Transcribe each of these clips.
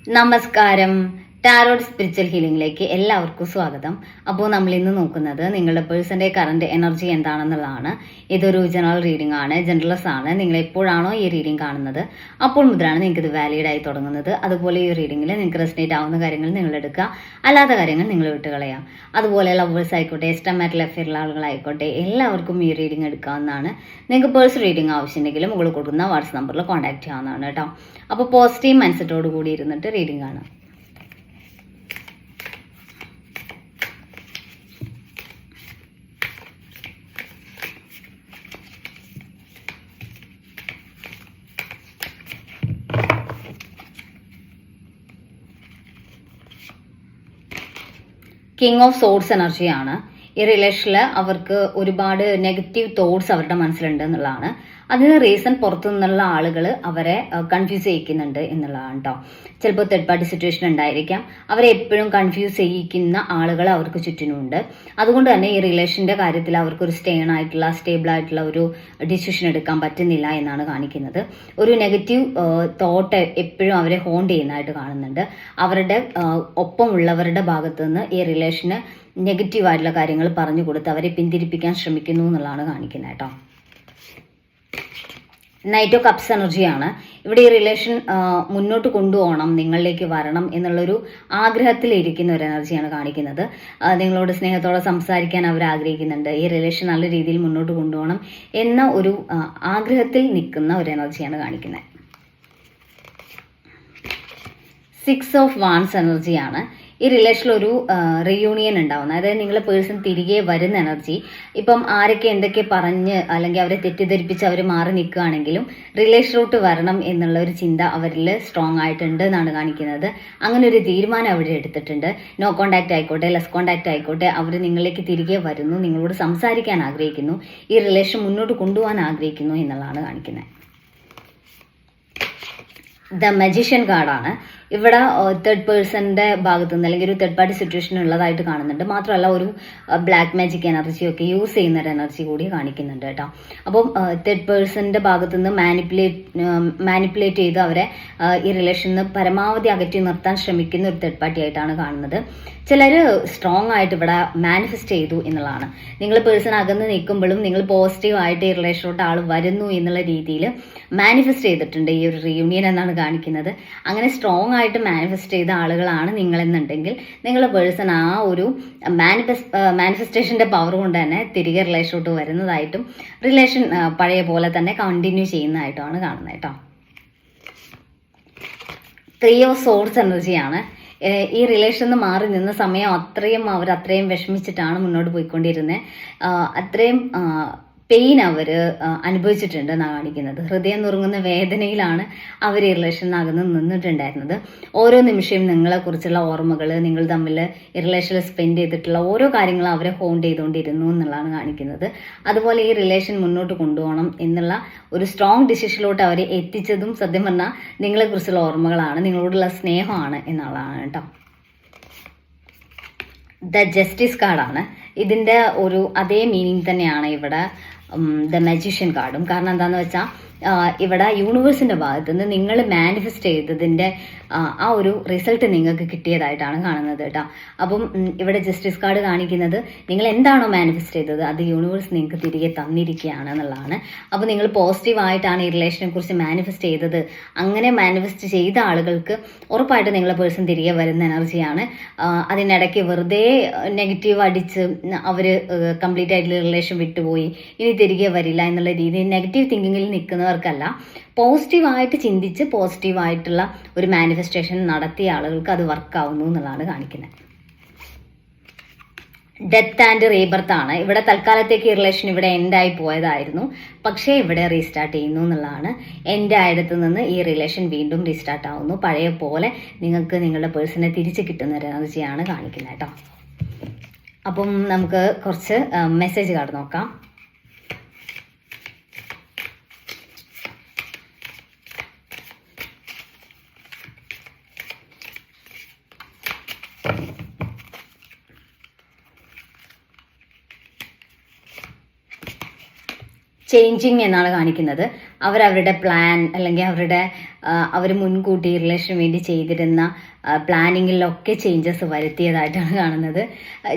നമസ്കാരം. Tarot spiritual ഹീലിംഗിലേക്ക് എല്ലാവർക്കും സ്വാഗതം. അപ്പോൾ നമ്മൾ ഇന്ന് നോക്കുന്നത് നിങ്ങളുടെ പേഴ്സന്റെ കറന്റ് എനർജി എന്താണെന്നുള്ളതാണ്. ഇതൊരു ജനറൽ റീഡിംഗ് ആണ്, ജനറൽസ് ആണ്. നിങ്ങൾ എപ്പോഴാണോ ഈ റീഡിംഗ് കാണുന്നത് അപ്പോൾ മുതലാണ് നിങ്ങൾക്ക് ഇത് വാലിഡ് ആയി തുടങ്ങുന്നത്. അതുപോലെ ഈ റീഡിംഗിൽ നിങ്ങൾക്ക് റെസിനേറ്റ് ആവുന്ന കാര്യങ്ങൾ നിങ്ങൾ എടുക്കുക, അല്ലാത്ത കാര്യങ്ങൾ നിങ്ങൾ വിട്ടുകളയാം. അതുപോലെ ലവേഴ്സ് ആയിക്കോട്ടെ, എസ്റ്റമാറ്റിൽ അഫെയറുള്ള ആളുകളായിക്കോട്ടെ, എല്ലാവർക്കും ഈ റീഡിംഗ് എടുക്കാവുന്നതാണ്. നിങ്ങൾക്ക് പേഴ്സണൽ റീഡിംഗ് ആവശ്യമുണ്ടെങ്കിൽ മുകളിൽ കൊടുക്കുന്ന വാട്സ്ആപ്പ് നമ്പറിൽ കോൺടാക്ട് ചെയ്യാവുന്നതാണ് കേട്ടോ. അപ്പോൾ പോസിറ്റീവ് മൈൻഡ്സെറ്റോട് കൂടി ഇരുന്നിട്ട് റീഡിംഗ് ആണ്. കിങ് ഓഫ് സോഡ്സ് എനർജിയാണ്. ഈ റിലേഷനിൽ അവർക്ക് ഒരുപാട് നെഗറ്റീവ് തോട്ട്സ് അവരുടെ മനസ്സിലുണ്ട് എന്നുള്ളതാണ്. അതിന് റീസൺ പുറത്തു നിന്നുള്ള ആളുകൾ അവരെ കൺഫ്യൂസ് ചെയ്യിക്കുന്നുണ്ട് എന്നുള്ളതാണ് കേട്ടോ. ചിലപ്പോൾ തേർഡ് പാർട്ടി സിറ്റുവേഷൻ ഉണ്ടായിരിക്കാം. അവരെ എപ്പോഴും കൺഫ്യൂസ് ചെയ്യിക്കുന്ന ആളുകൾ അവർക്ക് ചുറ്റിനുമുണ്ട്. അതുകൊണ്ട് തന്നെ ഈ റിലേഷൻ്റെ കാര്യത്തിൽ അവർക്കൊരു സ്റ്റേബിൾ ആയിട്ടുള്ള ഒരു ഡിസിഷൻ എടുക്കാൻ പറ്റുന്നില്ല എന്നാണ് കാണിക്കുന്നത്. ഒരു നെഗറ്റീവ് തോട്ട് എപ്പോഴും അവരെ ഹോണ്ട് ചെയ്യുന്നതായിട്ട് കാണുന്നുണ്ട്. അവരുടെ ഒപ്പമുള്ളവരുടെ ഭാഗത്തു നിന്ന് ഈ റിലേഷന് നെഗറ്റീവായിട്ടുള്ള കാര്യങ്ങൾ പറഞ്ഞു കൊടുത്ത് അവരെ പിന്തിരിപ്പിക്കാൻ ശ്രമിക്കുന്നു എന്നുള്ളതാണ് കാണിക്കുന്നത് കേട്ടോ. നൈറ്റ് ഓഫ് കപ്സ് എനർജിയാണ്. ഇവിടെ ഈ റിലേഷൻ മുന്നോട്ട് കൊണ്ടുപോകണം, നിങ്ങളിലേക്ക് വരണം എന്നുള്ളൊരു ആഗ്രഹത്തിലിരിക്കുന്ന ഒരു എനർജിയാണ് കാണിക്കുന്നത്. നിങ്ങളോട് സ്നേഹത്തോടെ സംസാരിക്കാൻ അവർ ആഗ്രഹിക്കുന്നുണ്ട്. ഈ റിലേഷൻ നല്ല രീതിയിൽ മുന്നോട്ട് കൊണ്ടുപോകണം എന്ന ഒരു ആഗ്രഹത്തിൽ നിൽക്കുന്ന ഒരു എനർജിയാണ് കാണിക്കുന്നത്. 6 ഓഫ് വാൻസ് എനർജിയാണ്. ഈ റിലേഷനിൽ ഒരു റീയൂണിയൻ ഉണ്ടാവുന്നത്, അതായത് നിങ്ങളെ പേഴ്സൺ തിരികെ വരുന്ന എനർജി. ഇപ്പം ആരൊക്കെ എന്തൊക്കെ പറഞ്ഞ് അല്ലെങ്കിൽ അവരെ തെറ്റിദ്ധരിപ്പിച്ച് അവർ മാറി നിൽക്കുകയാണെങ്കിലും റിലേഷനിലോട്ട് വരണം എന്നുള്ള ഒരു ചിന്ത അവരിൽ സ്ട്രോങ് ആയിട്ടുണ്ട് എന്നാണ് കാണിക്കുന്നത്. അങ്ങനെ ഒരു തീരുമാനം അവർ എടുത്തിട്ടുണ്ട്. നോ കോണ്ടാക്ട് ആയിക്കോട്ടെ, ലെസ് കോണ്ടാക്ട് ആയിക്കോട്ടെ, അവർ നിങ്ങളിലേക്ക് തിരികെ വരുന്നു, നിങ്ങളോട് സംസാരിക്കാൻ ആഗ്രഹിക്കുന്നു, ഈ റിലേഷൻ മുന്നോട്ട് കൊണ്ടുപോകാൻ ആഗ്രഹിക്കുന്നു എന്നുള്ളതാണ് കാണിക്കുന്നത്. ദ മജീഷ്യൻ കാർഡാണ്. ഇവിടെ തേർഡ് പേഴ്സന്റെ ഭാഗത്തു നിന്ന് അല്ലെങ്കിൽ ഒരു തേർഡ് പാർട്ടി സിറ്റുവേഷൻ ഉള്ളതായിട്ട് കാണുന്നുണ്ട്. മാത്രമല്ല ഒരു ബ്ലാക്ക് മാജിക് എനർജിയൊക്കെ യൂസ് ചെയ്യുന്ന ഒരു എനർജി കൂടി കാണിക്കുന്നുണ്ട് കേട്ടോ. അപ്പം തേർഡ് പേഴ്സന്റെ ഭാഗത്തു നിന്ന് മാനിപ്പുലേറ്റ് ചെയ്ത് അവരെ ഈ റിലേഷനിൽ നിന്ന് പരമാവധി അകറ്റി നിർത്താൻ ശ്രമിക്കുന്ന ഒരു തേർഡ് പാർട്ടി ആയിട്ടാണ് കാണുന്നത്. ചിലർ സ്ട്രോങ് ആയിട്ട് ഇവിടെ മാനിഫെസ്റ്റ് ചെയ്തു എന്നുള്ളതാണ്. നിങ്ങൾ പേഴ്സൺ അകന്ന് നിൽക്കുമ്പോഴും നിങ്ങൾ പോസിറ്റീവായിട്ട് ഈ റിലേഷനിലോട്ട് ആൾ വരുന്നു എന്നുള്ള രീതിയിൽ മാനിഫെസ്റ്റ് ചെയ്തിട്ടുണ്ട് ഈ ഒരു റീയൂണിയൻ എന്നാണ് കാണിക്കുന്നത്. അങ്ങനെ സ്ട്രോങ് ആയിട്ട് മാനിഫെസ്റ്റ് ചെയ്ത ആളുകളാണ് നിങ്ങളെന്നുണ്ടെങ്കിൽ നിങ്ങളുടെ പേഴ്സൺ ആ ഒരു മാനിഫെസ്റ്റേഷൻ്റെ പവർ കൊണ്ട് തന്നെ തിരികെ റിലേഷനിലോട്ട് വരുന്നതായിട്ടും റിലേഷൻ പഴയ പോലെ തന്നെ കണ്ടിന്യൂ ചെയ്യുന്നതായിട്ടുമാണ് കാണുന്നത് കേട്ടോ. 3 ഓഫ് സോഡ്സ് എനർജിയാണ്. ഈ റിലേഷനിൽ മാറി നിന്ന സമയം അത്രയും വിഷമിച്ചിട്ടാണ് മുന്നോട്ട് പോയിക്കൊണ്ടിരുന്നത്. അത്രയും പെയിൻ അവർ അനുഭവിച്ചിട്ടുണ്ട് എന്നാണ് കാണിക്കുന്നത്. ഹൃദയം നുറുങ്ങുന്ന വേദനയിലാണ് അവർ ഈ റിലേഷനകന്ന് നിന്നിട്ടുണ്ടായിരുന്നത്. ഓരോ നിമിഷവും നിങ്ങളെക്കുറിച്ചുള്ള ഓർമ്മകൾ, നിങ്ങൾ തമ്മിൽ ഈ റിലേഷനിൽ സ്പെൻഡ് ചെയ്തിട്ടുള്ള ഓരോ കാര്യങ്ങളും അവരെ ഹോണ്ട് ചെയ്തുകൊണ്ടിരുന്നു എന്നുള്ളതാണ് കാണിക്കുന്നത്. അതുപോലെ ഈ റിലേഷൻ മുന്നോട്ട് കൊണ്ടുപോകണം എന്നുള്ള ഒരു സ്ട്രോങ് ഡിസിഷനിലോട്ട് അവരെ എത്തിച്ചതും സത്യം പറഞ്ഞാൽ നിങ്ങളെക്കുറിച്ചുള്ള ഓർമ്മകളാണ്, നിങ്ങളോടുള്ള സ്നേഹമാണ് എന്നുള്ളതാണ് കേട്ടോ. ദ ജസ്റ്റിസ് കാർഡാണ്. ഇതിൻ്റെ ഒരു അതേ മീനിങ് തന്നെയാണ് ഇവിടെ ദ മജീഷ്യൻ കാർഡും. കാരണം എന്താണെന്ന് വെച്ചാൽ ഇവിടെ യൂണിവേഴ്സിൻ്റെ ഭാഗത്ത് നിന്ന് നിങ്ങൾ മാനിഫെസ്റ്റ് ചെയ്തതിൻ്റെ ആ ഒരു റിസൾട്ട് നിങ്ങൾക്ക് കിട്ടിയതായിട്ടാണ് കാണുന്നത് കേട്ടോ. അപ്പം ഇവിടെ ജസ്റ്റിസ് കാർഡ് കാണിക്കുന്നത് നിങ്ങൾ എന്താണോ മാനിഫെസ്റ്റ് ചെയ്തത് അത് യൂണിവേഴ്സ് നിങ്ങൾക്ക് തിരികെ തന്നിരിക്കുകയാണ് എന്നുള്ളതാണ്. അപ്പോൾ നിങ്ങൾ പോസിറ്റീവായിട്ടാണ് ഈ റിലേഷനെ കുറിച്ച് മാനിഫെസ്റ്റ് ചെയ്തത്. അങ്ങനെ മാനിഫെസ്റ്റ് ചെയ്ത ആളുകൾക്ക് ഉറപ്പായിട്ട് നിങ്ങളെ പേഴ്സൺ തിരികെ വരുന്ന എനർജിയാണ്. അതിനിടയ്ക്ക് വെറുതെ നെഗറ്റീവ് അടിച്ച് അവർ കംപ്ലീറ്റ് ആയിട്ടുള്ള റിലേഷൻ വിട്ടുപോയി, ഇനി തിരികെ വരില്ല എന്നുള്ള രീതിയിൽ നെഗറ്റീവ് തിങ്കിങ്ങിൽ നിൽക്കുന്നവർക്കല്ല, പോസിറ്റീവായിട്ട് ചിന്തിച്ച് പോസിറ്റീവായിട്ടുള്ള ഒരു മാനിഫെസ്റ്റേഷൻ നടത്തിയ ആളുകൾക്ക് അത് വർക്കാവുന്നു എന്നുള്ളതാണ് കാണിക്കുന്നത്. ഡെത്ത് ആൻഡ് റീബർത്ത് ആണ്. ഇവിടെ തൽക്കാലത്തേക്ക് ഈ റിലേഷൻ ഇവിടെ എൻഡായി പോയതായിരുന്നു, പക്ഷേ ഇവിടെ റീസ്റ്റാർട്ട് ചെയ്യുന്നു എന്നുള്ളതാണ്. എൻ്റെ അടുത്ത് നിന്ന് ഈ റിലേഷൻ വീണ്ടും റീസ്റ്റാർട്ട് ആവുന്നു. പഴയ പോലെ നിങ്ങൾക്ക് നിങ്ങളുടെ പേഴ്സണെ തിരിച്ച് കിട്ടുന്ന ഒരു എനർജിയാണ് കാണിക്കുന്നത് കേട്ടോ. അപ്പം നമുക്ക് കുറച്ച് മെസ്സേജ് കാർഡ് നോക്കാം. ചേഞ്ചിങ് എന്നാണ് കാണിക്കുന്നത്. അവരവരുടെ പ്ലാൻ അല്ലെങ്കിൽ അവരുടെ അവർ മുൻകൂട്ടി റിലേഷന് വേണ്ടി ചെയ്തിരുന്ന പ്ലാനിങ്ങിലൊക്കെ ചേഞ്ചസ് വരുത്തിയതായിട്ടാണ് കാണുന്നത്.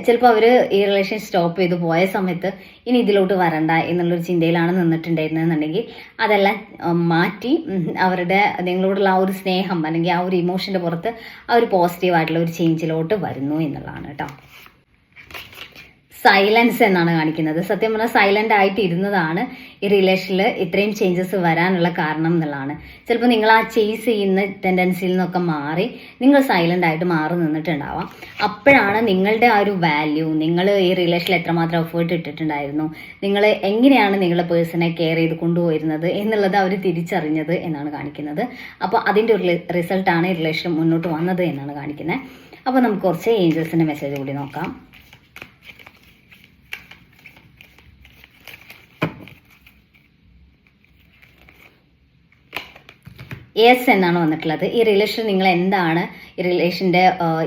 ചിലപ്പോൾ അവർ ഈ റിലേഷൻ സ്റ്റോപ്പ് ചെയ്ത് പോയ സമയത്ത് ഇനി ഇതിലോട്ട് വരണ്ട എന്നുള്ളൊരു ചിന്തയിലാണ് നിന്നിട്ടുണ്ടായിരുന്നെന്നുണ്ടെങ്കിൽ അതെല്ലാം മാറ്റി അവരുടെ നിങ്ങളോടുള്ള ആ ഒരു സ്നേഹം അല്ലെങ്കിൽ ആ ഒരു ഇമോഷൻ്റെ പുറത്ത് ആ ഒരു പോസിറ്റീവായിട്ടുള്ള ഒരു ചേഞ്ചിലോട്ട് വരുന്നു എന്നുള്ളതാണ് കേട്ടോ. സൈലൻസ് എന്നാണ് കാണിക്കുന്നത്. സത്യം പറഞ്ഞാൽ സൈലന്റ് ആയിട്ട് ഇരുന്നതാണ് ഈ റിലേഷനിൽ ഇത്രയും ചേഞ്ചസ് വരാനുള്ള കാരണം എന്നുള്ളതാണ്. ചിലപ്പോൾ നിങ്ങൾ ആ ചേസ് ചെയ്യുന്ന ടെൻഡൻസിയിൽ നിന്നൊക്കെ മാറി നിങ്ങൾ സൈലന്റ് ആയിട്ട് മാറി നിന്നിട്ടുണ്ടാവാം. അപ്പോഴാണ് നിങ്ങളുടെ ആ ഒരു വാല്യൂ, നിങ്ങൾ ഈ റിലേഷനിൽ എത്രമാത്രം എഫേർട്ട് ഇട്ടിട്ടുണ്ടായിരുന്നു, നിങ്ങൾ എങ്ങനെയാണ് നിങ്ങളുടെ പേഴ്സണെ കെയർ ചെയ്ത് കൊണ്ടുപോയിരുന്നത് എന്നുള്ളത് അവർ തിരിച്ചറിഞ്ഞത് എന്നാണ് കാണിക്കുന്നത്. അപ്പോൾ അതിൻ്റെ ഒരു റിസൾട്ടാണ് ഈ റിലേഷൻ മുന്നോട്ട് വന്നത് എന്നാണ് കാണിക്കുന്നത്. അപ്പോൾ നമുക്ക് കുറച്ച് ഏഞ്ചൽസിൻ്റെ മെസ്സേജ് കൂടി നോക്കാം. യെസ് എന്നാണ് വന്നിട്ടുള്ളത്. ഈ റിലേഷൻ നിങ്ങൾ എന്താണ്, ഈ റിലേഷൻ്റെ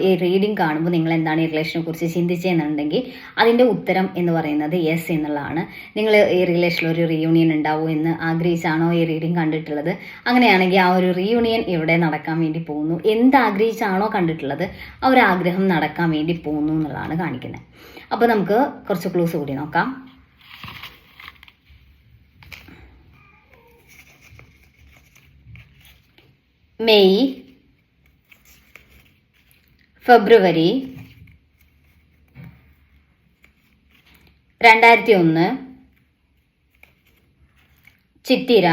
ഈ റീഡിങ് കാണുമ്പോൾ നിങ്ങൾ എന്താണ് ഈ റിലേഷനെ കുറിച്ച് ചിന്തിച്ചതെന്നുണ്ടെങ്കിൽ അതിൻ്റെ ഉത്തരം എന്ന് പറയുന്നത് യെസ് എന്നുള്ളതാണ്. നിങ്ങൾ ഈ റിലേഷനിൽ ഒരു റീയൂണിയൻ ഉണ്ടാവും എന്ന് ആഗ്രഹിച്ചാണോ ഈ റീഡിങ് കണ്ടിട്ടുള്ളത്? അങ്ങനെയാണെങ്കിൽ ആ ഒരു റീയൂണിയൻ ഇവിടെ നടക്കാൻ വേണ്ടി പോകുന്നു. എന്താഗ്രഹിച്ചാണോ കണ്ടിട്ടുള്ളത് ആ ഒരു ആഗ്രഹം നടക്കാൻ വേണ്ടി പോകുന്നു എന്നുള്ളതാണ് കാണിക്കുന്നത്. അപ്പോൾ നമുക്ക് കുറച്ച് ക്ലൂസ് കൂടി നോക്കാം. May, February 2001, Chithira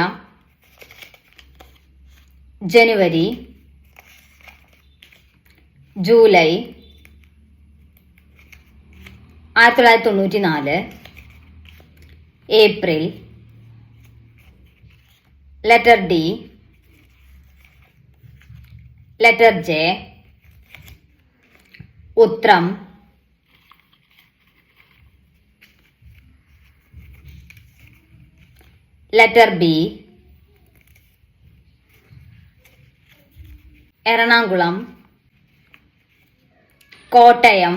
January, July 1994, April, letter D, letter J, Uthram, letter B, Ernakulam, Kottayam,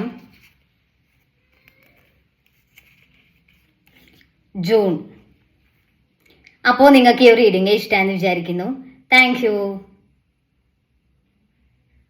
June. അപ്പോൾ നിങ്ങൾക്ക് ഈ ഒരു റീഡിംഗ് ഇഷ്ടമാണെന്ന് വിചാരിക്കുന്നു. Thank U.